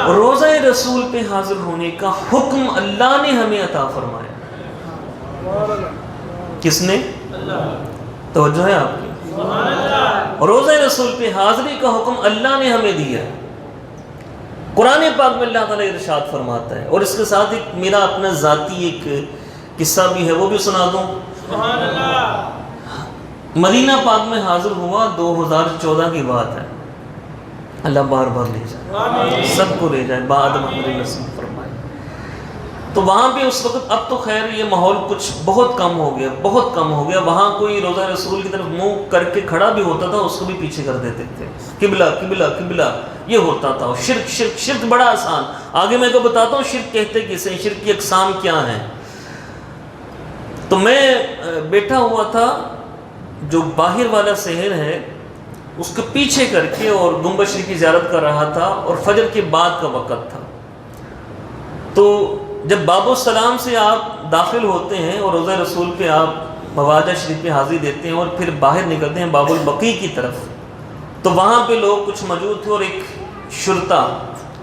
روزہ رسول پہ حاضر ہونے کا حکم اللہ نے ہمیں عطا فرمایا. کس نے؟ توجہ ہے آپ کی؟ روزہ رسول پہ حاضری کا حکم اللہ نے ہمیں دیا ہے. قرآن پاک میں اللہ تعالیٰ ارشاد فرماتا ہے، اور اس کے ساتھ ایک میرا اپنا ذاتی ایک قصہ بھی ہے، وہ بھی سنا دوں. مدینہ پاک میں حاضر ہوا 2014 کی بات ہے. اللہ بار بار لے جائے، سب کو لے جائے، بعد ہماری نصیب فرمائے. تو وہاں پہ اس وقت، اب تو خیر یہ ماحول کچھ بہت کم ہو گیا، بہت کم ہو گیا. وہاں کوئی روزہ رسول کی طرف منہ کر کے کھڑا بھی ہوتا تھا، اس کو بھی پیچھے کر دیتے تھے. قبلہ قبلہ قبلہ یہ ہوتا تھا. شرک شرک شرک بڑا آسان. آگے میں کو بتاتا ہوں شرک کہتے کسے، شرک کی اقسام کیا ہیں. تو میں بیٹھا ہوا تھا، جو باہر والا شہر ہے اس کو پیچھے کر کے، اور گنبد شریف کی زیارت کر رہا تھا، اور فجر کے بعد کا وقت تھا. تو جب باب السلام سے آپ داخل ہوتے ہیں اور روزہ رسول پہ آپ مواجہ شریف پہ حاضری دیتے ہیں اور پھر باہر نکلتے ہیں باب البقیع کی طرف، تو وہاں پہ لوگ کچھ موجود تھے، اور ایک شرطا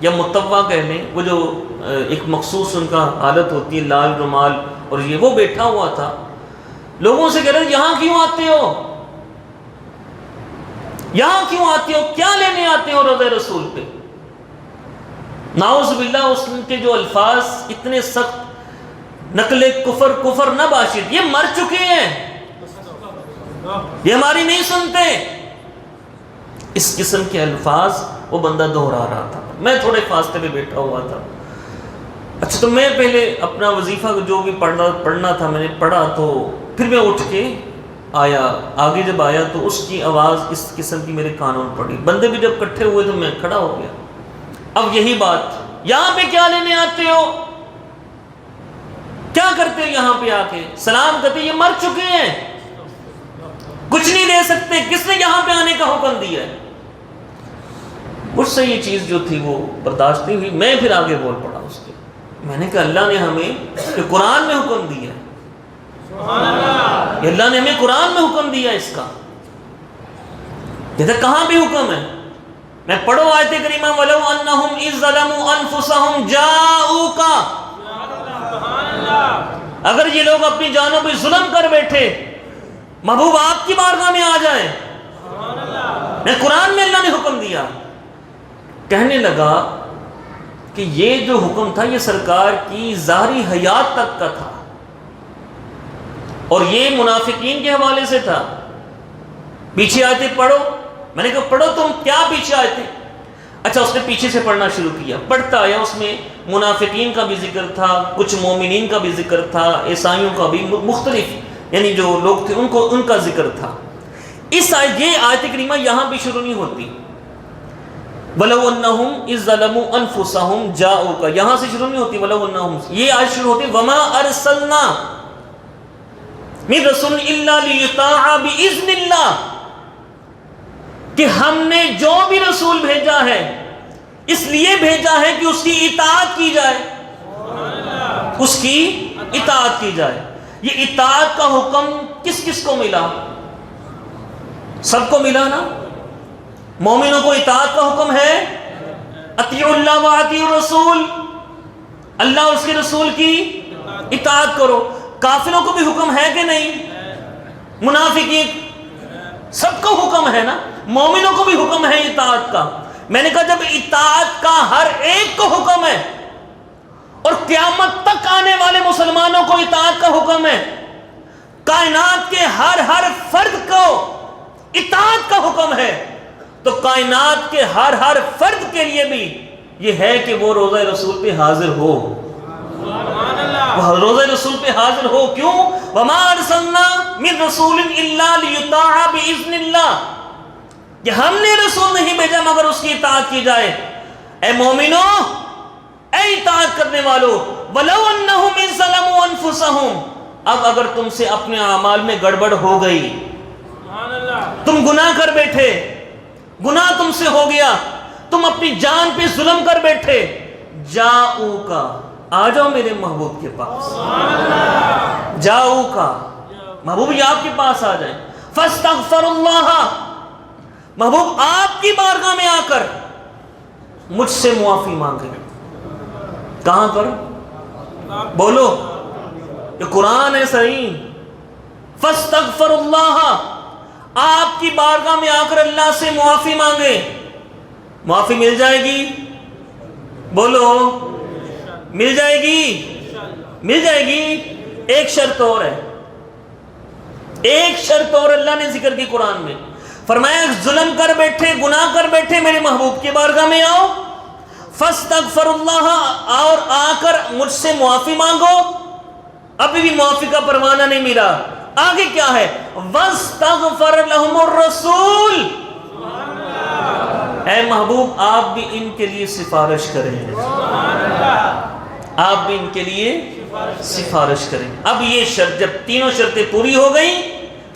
یا متوع کہہ لیں، وہ جو ایک مخصوص ان کا عادت ہوتی ہے، لال رومال اور یہ، وہ بیٹھا ہوا تھا. لوگوں سے کہہ رہے یہاں کیوں آتے ہو، یہاں کیوں آتے ہو، کیا لینے آتے ہو روزہ رسول پہ. نعوذ باللہ اس کے جو الفاظ اتنے سخت، نقل کفر کفر نہ باشد، یہ مر چکے ہیں، یہ ہماری نہیں سنتے. اس قسم کے الفاظ وہ بندہ دہرا رہا تھا. میں تھوڑے فاصلے پہ بیٹھا ہوا تھا. اچھا تو میں پہلے اپنا وظیفہ جو بھی پڑھنا تھا میں نے پڑھا، تو پھر میں اٹھ کے آیا. آگے جب آیا تو اس کی آواز اس قسم کی میرے کانوں میں پڑی. بندے بھی جب اکٹھے ہوئے تو میں کھڑا ہو گیا. اب یہی بات، یہاں پہ کیا لینے آتے ہو، کیا کرتے ہو یہاں پہ آ کے. سلام کرتے، یہ مر چکے ہیں، کچھ نہیں دے سکتے، کس نے یہاں پہ آنے کا حکم دیا ہے. مجھ سے یہ چیز جو تھی وہ برداشت نہیں ہوئی. میں پھر آگے بول پڑا اس کے. میں نے کہا اللہ نے ہمیں کہ قرآن میں حکم دیا ہے، اللہ نے ہمیں قرآن میں حکم دیا اس کا. کہتے کہاں پہ حکم ہے؟ میں پڑھو آیت کریمہ، وَلَوْ أَنَّهُمْ إِذْ ظَلَمُوا أَنفُسَهُمْ جَاءُوكَ. اگر یہ لوگ اپنی جانوں پہ ظلم کر بیٹھے، محبوب آپ کی بارگاہ میں آ جائیں. میں قرآن میں اللہ نے حکم دیا. کہنے لگا کہ یہ جو حکم تھا یہ سرکار کی ظاہری حیات تک کا تھا، اور یہ منافقین کے حوالے سے تھا. پیچھے آیتیں پڑھو. میں نے کہا پڑھو تم، کیا پیچھے آیتیں. اچھا اس نے پیچھے سے پڑھنا شروع کیا. پڑھتا آیا، اس میں منافقین کا بھی ذکر تھا، کچھ مومنین کا بھی ذکر تھا، عیسائیوں کا بھی، مختلف یعنی جو لوگ تھے ان کا ذکر تھا. یہ آیت کریمہ یہاں بھی شروع نہیں ہوتی. وَلَوْ أَنَّهُمْ إِذْ ظَلَمُوا أَنفُسَهُمْ جَاءُوكَ، یہاں سے شروع نہیں ہوتی. وَلَوْ أَنَّهُمْ، یہ آیت شروع ہوتی وَمَا أَرْسَلْنَا مِن رَسُولٍ إِلَّا لِيُطَاعَ بِإِذْنِ اللَّهِ، کہ ہم نے جو بھی رسول بھیجا ہے اس لیے بھیجا ہے کہ اس کی اطاعت کی جائے، اس کی اطاعت کی جائے. یہ اطاعت کا حکم کس کس کو ملا؟ سب کو ملا نا. مومنوں کو اطاعت کا حکم ہے، اطیعوا اللہ و اطیعوا الرسول، اللہ اور اس کے رسول کی اطاعت کرو. کافروں کو بھی حکم ہے کہ نہیں؟ منافقین، سب کو حکم ہے نا. مومنوں کو بھی حکم ہے اطاعت کا. میں نے کہا جب اطاعت کا ہر ایک کو حکم ہے، اور قیامت تک آنے والے مسلمانوں کو اطاعت کا حکم ہے، کائنات کے ہر فرد کو اطاعت کا حکم ہے، تو کائنات کے ہر فرد کے لیے بھی یہ ہے کہ وہ روزہ رسول پہ حاضر ہو. وہ روزہ رسول پہ حاضر ہو. کیوں؟ وَمَا أَرْسَلْنَا مِن رَسُولٍ إِلَّا لِيُطَاعَ بِإِذْنِ اللَّهِ، کہ ہم نے رسول نہیں بھیجا مگر اس کی اطاعت کی جائے. اے مومنو، اے اطاعت کرنے والو، وَلَوْ أَنَّهُمْ إِذْ ظَلَمُوا أَنفُسَهُمْ، اب اگر تم سے اپنے اعمال میں گڑبڑ ہو گئی، تم گناہ کر بیٹھے، گناہ تم سے ہو گیا، تم اپنی جان پہ ظلم کر بیٹھے، جاؤکا، آ جاؤ میرے محبوب کے پاس. جاؤکا، محبوب یہ آپ کے پاس آ جائیں. فاستغفر اللہ، محبوب آپ کی بارگاہ میں آ کر مجھ سے معافی مانگے. کہاں پر؟ بولو، یہ قرآن ہے صحیح. فاستغفر اللہ، آپ کی بارگاہ میں آ کر اللہ سے معافی مانگے، معافی مل جائے گی. بولو، مل جائے گی، مل جائے گی. ایک شرط اور ہے، ایک شرط اور اللہ نے ذکر کی قرآن میں. فرمایا ظلم کر بیٹھے، گناہ کر بیٹھے، میرے محبوب کی بارگاہ میں آؤ، فاستغفر اللہ، اور آ کر مجھ سے معافی مانگو. ابھی بھی معافی کا پروانہ نہیں ملا. آگے کیا ہے؟ واستغفر لهم الرسول، اے محبوب آپ بھی ان کے لیے سفارش کریں، آپ بھی ان کے لیے سفارش کریں. اب یہ شرط، جب تینوں شرطیں پوری ہو گئیں،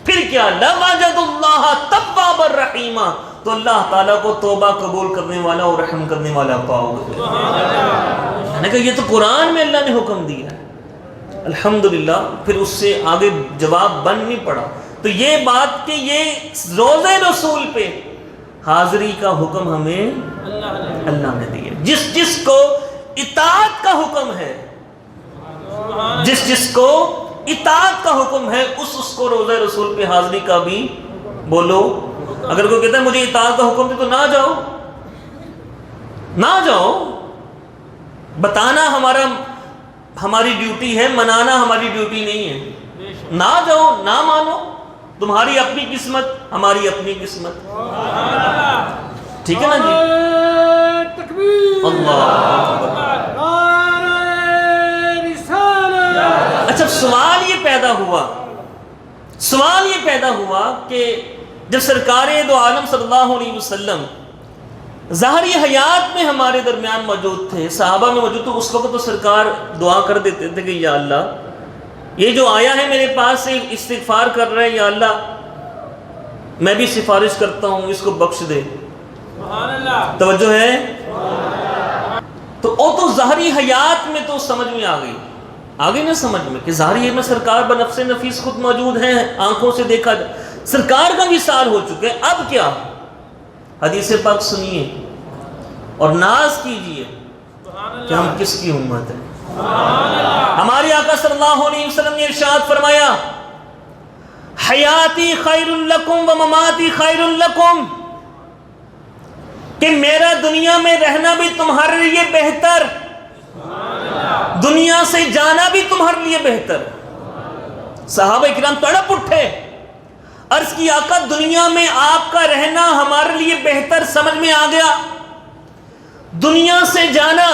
پھر کیا؟ لَوَجَدُ اللَّهَ تَوَّابًا رَحِيمًا، تو اللہ تعالیٰ کو توبہ قبول کرنے والا اور رحم کرنے والا پاؤ گے. میں نے کہا یہ تو قرآن میں اللہ نے حکم دیا ہے. الحمدللہ پھر اس سے آگے جواب بن نہیں پڑا. تو یہ بات کہ یہ روزہ رسول پہ حاضری کا حکم ہمیں اللہ نے دیا. جس جس کو اطاعت کا حکم ہے، جس جس کو اطاعت کا حکم ہے، اس کو روزہ رسول پہ حاضری کا بھی بولو. اگر کوئی کہتا ہے مجھے اطاعت کا حکم دے تو نہ جاؤ، نہ جاؤ. بتانا ہماری ڈیوٹی ہے، منانا ہماری ڈیوٹی نہیں ہے. نہ جاؤ، نہ مانو، تمہاری اپنی قسمت، ہماری اپنی قسمت. ٹھیک ہے نا جی؟ اللہ. اچھا سوال یہ پیدا ہوا کہ جب سرکار دو عالم صلی اللہ علیہ وسلم ظاہری حیات میں ہمارے درمیان موجود تھے، صحابہ میں موجود تھے، اس وقت تو سرکار دعا کر دیتے تھے کہ یا اللہ یہ جو آیا ہے میرے پاس سے استغفار کر رہا ہے، یا اللہ میں بھی سفارش کرتا ہوں اس کو بخش دے. توجہ ہے؟ تو ظاہری حیات میں تو سمجھ میں آ گئی نا سمجھ میں کہ ظاہری میں سرکار بنفس نفیس خود موجود ہیں، آنکھوں سے دیکھا سرکار کا وصال ہو چکے. اب کیا؟ حدیث پاک سنیے اور ناز کیجئے کہ ہم کس کی امت ہیں. ہمارے آقا صلی اللہ علیہ وسلم نے ارشاد فرمایا حیاتی خیر لکم و مماتی خیر لکم، کہ میرا دنیا میں رہنا بھی تمہارے لیے بہتر، دنیا سے جانا بھی تمہارے لیے بہتر. صحابہ کرام تڑپ اٹھے، عرض کی آقا دنیا میں آپ کا رہنا ہمارے لیے بہتر، سمجھ میں آ گیا. دنیا سے جانا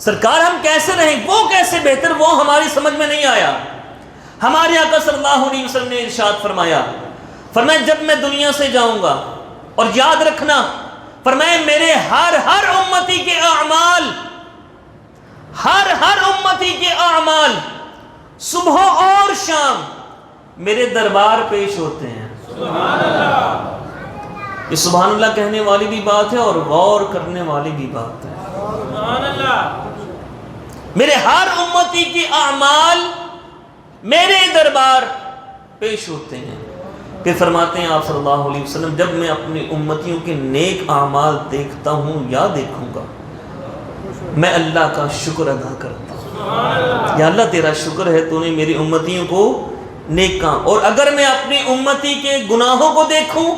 سرکار ہم کیسے رہیں، وہ کیسے بہتر، وہ ہماری سمجھ میں نہیں آیا. ہمارے آقا صلی اللہ علیہ وسلم نے ارشاد فرمایا جب میں دنیا سے جاؤں گا، اور یاد رکھنا فرمایا میرے ہر امتی کے اعمال، ہر امتی کے اعمال صبح اور شام میرے دربار پیش ہوتے ہیں. یہ سبحان اللہ کہنے والی بھی بات ہے اور غور کرنے والی بھی بات ہے. میرے ہر امتی کی اعمال میرے دربار پیش ہوتے ہیں. پھر فرماتے ہیں آپ صلی اللہ علیہ وسلم جب میں اپنی امتیوں کے نیک اعمال دیکھتا ہوں یا دیکھوں گا، میں اللہ کا شکر ادا کرتا ہوں. یا اللہ تیرا شکر ہے تو نے میری امتیوں کو نیک کام، اور اگر میں اپنی امتی کے گناہوں کو دیکھوں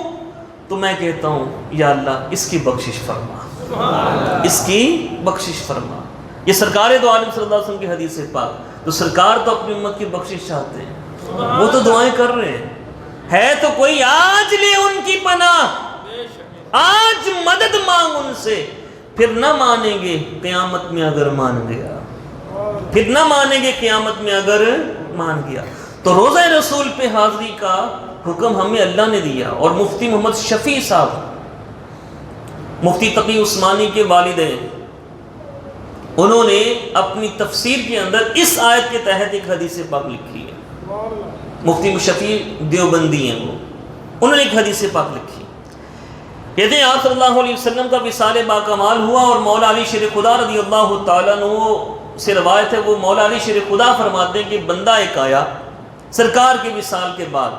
تو میں کہتا ہوں یا اللہ اس کی بخشش فرما، اس کی بخشش فرما. یہ سرکار دو عالم صلی اللہ علیہ وسلم کی حدیث پاک. تو سرکار تو اپنی امت کی بخشش چاہتے ہیں، وہ تو دعائیں کر رہے ہیں. ہے تو کوئی آج لے ان کی پناہ، آج مدد مانگ ان سے، پھر نہ مانیں گے قیامت میں اگر مان گیا، پھر نہ مانیں گے قیامت میں اگر مان گیا. تو روزہ رسول پہ حاضری کا حکم ہمیں اللہ نے دیا. اور مفتی محمد شفیع صاحب، مفتی تقی عثمانی کے والد ہیں، انہوں نے اپنی تفسیر کے اندر اس آیت کے تحت ایک حدیث پاک لکھی ہے. مفتی شفیع دیوبندی ہیں وہ، انہوں نے ایک حدیث پاک لکھی. کہتے ہیں آپ صلی اللہ علیہ وسلم کا وصال باکمال ہوا، اور مولا علی شیر خدا رضی اللہ تعالیٰ عنہ سے روایت ہے، وہ مولا علی شیر خدا فرماتے ہیں کہ بندہ ایک آیا سرکار کے وصال کے بعد.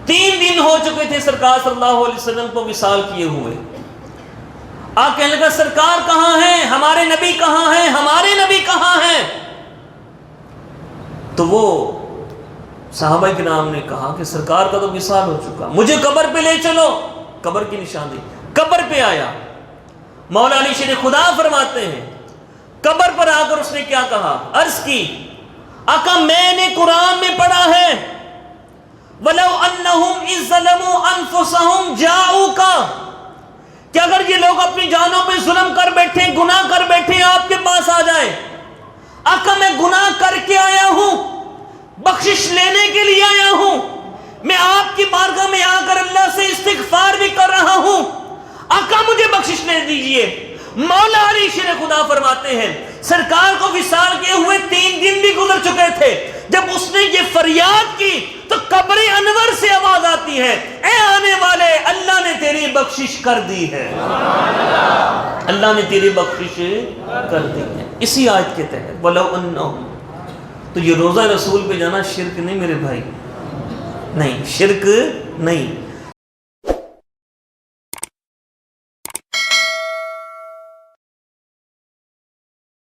3 دن ہو چکے تھے سرکار صلی اللہ علیہ وسلم کو وصال کیے ہوئے، آ کہنے لگا سرکار کہاں ہیں، ہمارے نبی کہاں ہیں، ہمارے نبی کہاں ہیں؟ تو وہ صحابہ کرام نے کہا کہ سرکار کا تو وصال ہو چکا، مجھے قبر پہ لے چلو۔ قبر کی نشانی، قبر پہ آیا۔ مولا علی شیر خدا فرماتے ہیں قبر پر آ کر اس نے کیا کہا، عرض کی آقا میں نے قرآن میں پڑھا ہے وَلَوْ أَنَّهُمْ إِذْ ظَلَمُوا أَنفُسَهُمْ جَاءُوكَ کہ اگر یہ لوگ اپنی جانوں پہ ظلم کر بیٹھے، گناہ کر بیٹھے، آپ کے پاس آ جائیں، آقا میں گناہ کر کے آیا ہوں، بخشش لینے کے لیے آیا ہوں، میں آپ کی بارگاہ میں آ کر اللہ سے استغفار بھی کر رہا ہوں، آقا مجھے بخشش لے دیجئے۔ مولا علی شیر خدا فرماتے ہیں سرکار کو وصال کیے ہوئے 3 دن بھی گزر چکے تھے، جب اس نے یہ فریاد کی تو قبر انور سے آواز آتی ہے، اے آنے والے اللہ نے تیری بخشش کر دی ہے، اللہ نے تیری بخشش کر دی ہے۔ اسی آیت کے تحت وَلَوْ أَنَّهُمْ، تو یہ روزہ رسول پہ جانا شرک نہیں میرے بھائی، نہیں شرک نہیں۔